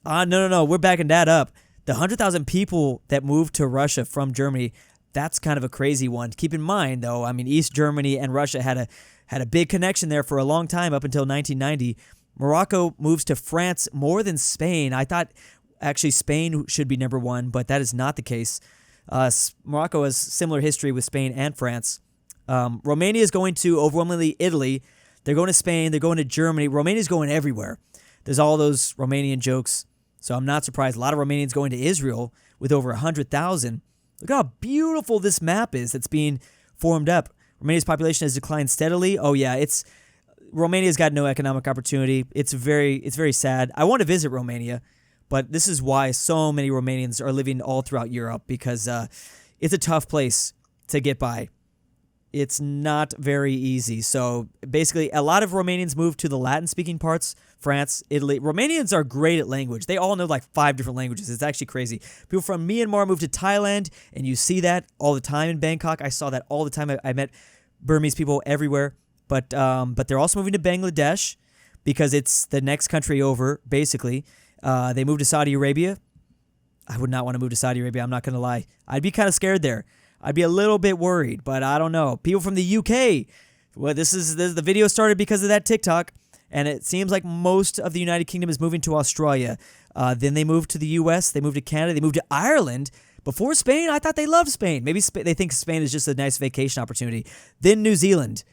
No, we're backing that up. The 100,000 people that moved to Russia from Germany. That's kind of a crazy one. Keep in mind, though, I mean, East Germany and Russia had a big connection there for a long time, up until 1990. Morocco moves to France more than Spain. I thought actually Spain should be number one, but that is not the case. Morocco has similar history with Spain and France. Romania is going to overwhelmingly Italy. They're going to Spain. They're going to Germany. Romania's going everywhere. There's all those Romanian jokes, so I'm not surprised. A lot of Romanians going to Israel with over 100,000. Look how beautiful this map is that's being formed up. Romania's population has declined steadily. Oh yeah, Romania's got no economic opportunity. It's very sad. I want to visit Romania, but this is why so many Romanians are living all throughout Europe, because it's a tough place to get by. It's not very easy. So basically, a lot of Romanians move to the Latin-speaking parts, France, Italy. Romanians are great at language. They all know like 5 different languages. It's actually crazy. People from Myanmar move to Thailand, and you see that all the time in Bangkok. I saw that all the time. I met Burmese people everywhere. But they're also moving to Bangladesh because it's the next country over, basically. They moved to Saudi Arabia. I would not want to move to Saudi Arabia. I'm not going to lie. I'd be kind of scared there. I'd be a little bit worried, but I don't know. People from the UK. Well, the video started because of that TikTok, and it seems like most of the United Kingdom is moving to Australia. Then they moved to the US. They moved to Canada. They moved to Ireland. Before Spain, I thought they loved Spain. Maybe they think Spain is just a nice vacation opportunity. Then New Zealand,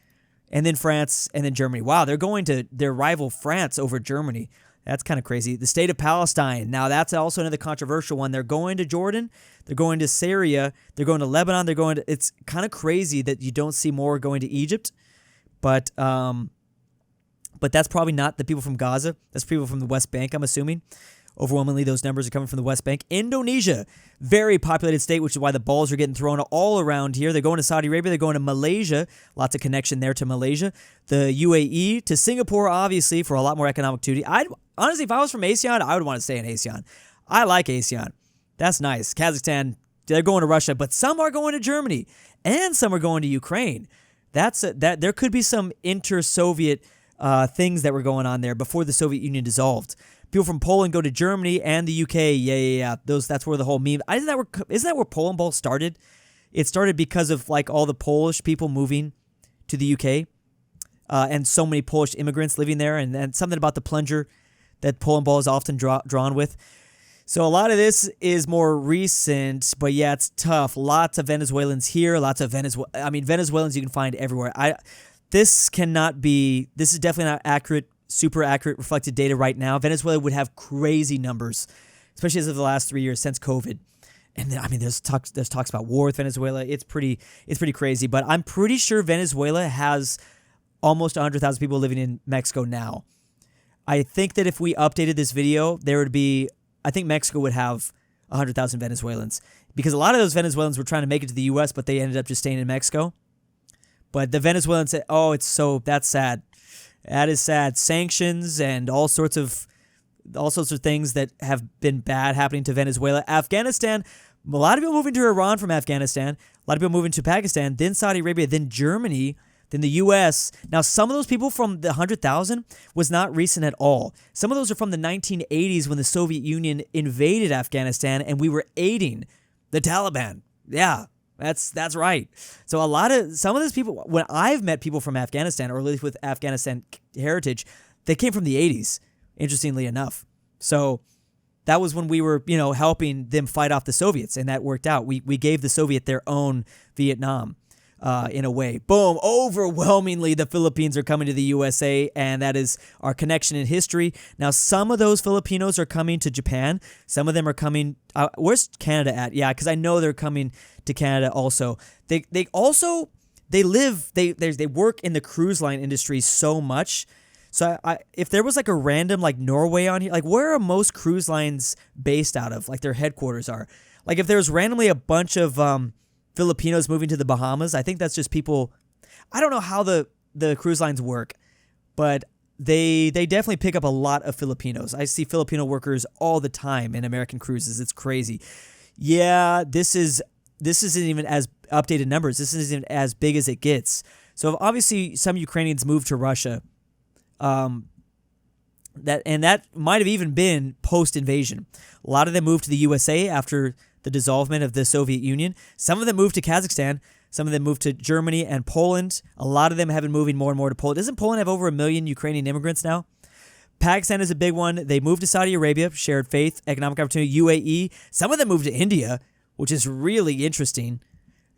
and then France, and then Germany. Wow, they're going to their rival France over Germany. That's kind of crazy. The state of Palestine. Now, that's also another controversial one. They're going to Jordan. They're going to Syria. They're going to Lebanon. It's kind of crazy that you don't see more going to Egypt. But that's probably not the people from Gaza. That's people from the West Bank, I'm assuming. Overwhelmingly, those numbers are coming from the West Bank. Indonesia, very populated state, which is why the balls are getting thrown all around here. They're going to Saudi Arabia. They're going to Malaysia. Lots of connection there to Malaysia. The UAE, to Singapore, obviously, for a lot more economic activity. Honestly, if I was from ASEAN, I would want to stay in ASEAN. I like ASEAN. That's nice. Kazakhstan, they're going to Russia, but some are going to Germany, and some are going to Ukraine. There could be some inter-Soviet things that were going on there before the Soviet Union dissolved. People from Poland go to Germany and the UK. Yeah. That's where the whole meme. Isn't that where Poland Ball started? It started because of like all the Polish people moving to the UK, and so many Polish immigrants living there, and something about the plunger that Poland Ball is often drawn with. So a lot of this is more recent, but yeah, it's tough. Lots of Venezuelans here. Venezuelans you can find everywhere. This is definitely not accurate. Super accurate reflected data right now. Venezuela would have crazy numbers, especially as of the last 3 years since COVID. And then, there's talks about war with Venezuela. It's pretty crazy. But I'm pretty sure Venezuela has almost 100,000 people living in Mexico now. I think that if we updated this video, I think Mexico would have 100,000 Venezuelans, because a lot of those Venezuelans were trying to make it to the U.S., but they ended up just staying in Mexico. But the Venezuelans said, that's sad. That is sad. Sanctions and all sorts of things that have been bad happening to Venezuela. Afghanistan, a lot of people moving to Iran from Afghanistan. A lot of people moving to Pakistan, then Saudi Arabia, then Germany, then the U.S. Now, some of those people from the 100,000 was not recent at all. Some of those are from the 1980s when the Soviet Union invaded Afghanistan and we were aiding the Taliban. Yeah. That's right. So some of those people, when I've met people from Afghanistan, or at least with Afghanistan heritage, they came from the 80s, interestingly enough. So that was when we were, helping them fight off the Soviets, and that worked out. We gave the Soviet their own Vietnam. in a way. Boom. Overwhelmingly, the Philippines are coming to the USA, and that is our connection in history. Now, some of those Filipinos are coming to Japan. Some of them are coming... where's Canada at? Yeah, because I know they're coming to Canada also. They work in the cruise line industry so much. So if there was like a random like Norway on here, like where are most cruise lines based out of? Like their headquarters are. Like if there's randomly a bunch of Filipinos moving to the Bahamas, I think that's just people. I don't know how the cruise lines work, but they definitely pick up a lot of Filipinos. I see Filipino workers all the time in American cruises. It's crazy. Yeah, this isn't even as updated numbers. This isn't even as big as it gets. So obviously some Ukrainians moved to Russia. That might have even been post-invasion. A lot of them moved to the USA after the dissolvement of the Soviet Union. Some of them moved to Kazakhstan. Some of them moved to Germany and Poland. A lot of them have been moving more and more to Poland. Doesn't Poland have over 1 million Ukrainian immigrants now? Pakistan is a big one. They moved to Saudi Arabia, shared faith, economic opportunity, UAE. Some of them moved to India, which is really interesting.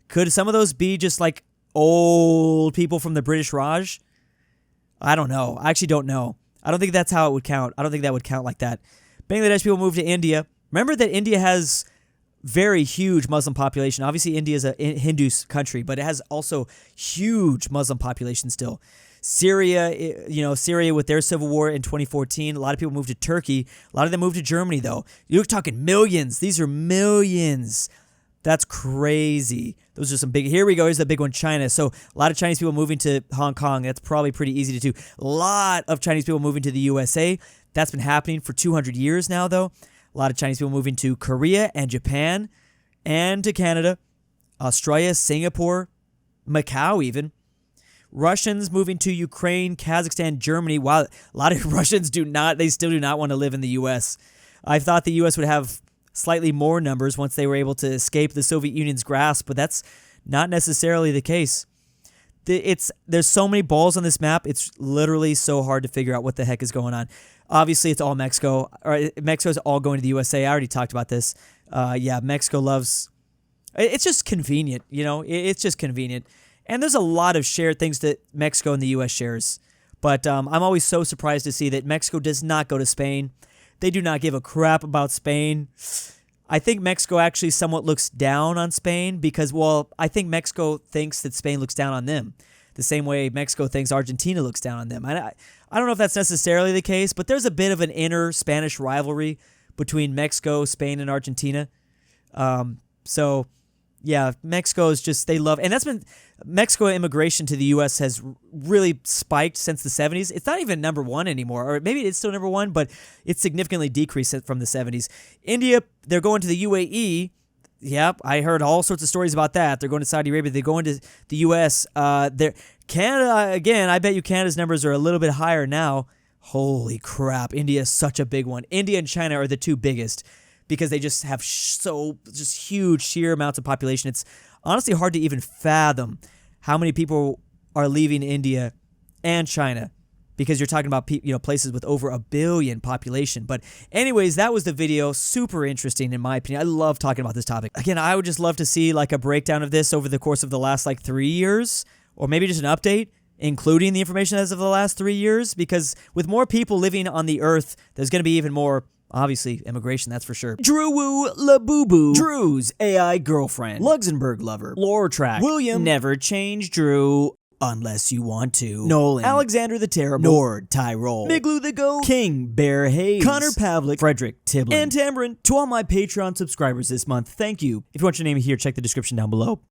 Could some of those be just like old people from the British Raj? I don't know. I actually don't know. I don't think that's how it would count. I don't think that would count like that. Bangladesh people moved to India. Remember that India has very huge Muslim population. Obviously, India is a Hindu country, but it has also huge Muslim population still. Syria, Syria with their civil war in 2014. A lot of people moved to Turkey. A lot of them moved to Germany, though. You're talking millions. These are millions. That's crazy. Those are some big... Here we go. Here's the big one, China. So a lot of Chinese people moving to Hong Kong. That's probably pretty easy to do. A lot of Chinese people moving to the USA. That's been happening for 200 years now, though. A lot of Chinese people moving to Korea and Japan and to Canada, Australia, Singapore, Macau even. Russians moving to Ukraine, Kazakhstan, Germany. Wow, a lot of Russians still do not want to live in the U.S. I thought the U.S. would have slightly more numbers once they were able to escape the Soviet Union's grasp, but that's not necessarily the case. There's so many balls on this map, it's literally so hard to figure out what the heck is going on. Obviously, it's all Mexico. Mexico's all going to the USA. I already talked about this. Mexico loves... It's just convenient, It's just convenient. And there's a lot of shared things that Mexico and the U.S. shares. But I'm always so surprised to see that Mexico does not go to Spain. They do not give a crap about Spain. I think Mexico actually somewhat looks down on Spain because, I think Mexico thinks that Spain looks down on them. The same way Mexico thinks Argentina looks down on them. I don't know if that's necessarily the case, but there's a bit of an inner Spanish rivalry between Mexico, Spain, and Argentina. Mexico is just, they love, and that's been, Mexico immigration to the U.S. has really spiked since the 70s. It's not even number one anymore, or maybe it's still number one, but it's significantly decreased from the 70s. India, they're going to the UAE. Yep, I heard all sorts of stories about that. They're going to Saudi Arabia. They're going to the U.S. Canada, again, I bet you Canada's numbers are a little bit higher now. Holy crap, India is such a big one. India and China are the two biggest because they just have just huge sheer amounts of population. It's honestly hard to even fathom how many people are leaving India and China because you're talking about places with over 1 billion population. But anyways, that was the video. Super interesting in my opinion. I love talking about this topic. Again, I would just love to see like a breakdown of this over the course of the last 3 years, or maybe just an update including the information as of the last 3 years, because with more people living on the earth, there's going to be even more, obviously, immigration, that's for sure. DruuuWu Labubu, Drew's AI girlfriend, LuxembourgLover, LoreTrack, William, Never Change Drew, unless you want to, Nolan, AlexandertheTerrible, NordTyrol, Miglu the Goat, KingBearHaze, Connor Pavlik, Fredrik Tibblin, and Tambre. To all my Patreon subscribers this month, thank you. If you want your name here, check the description down below.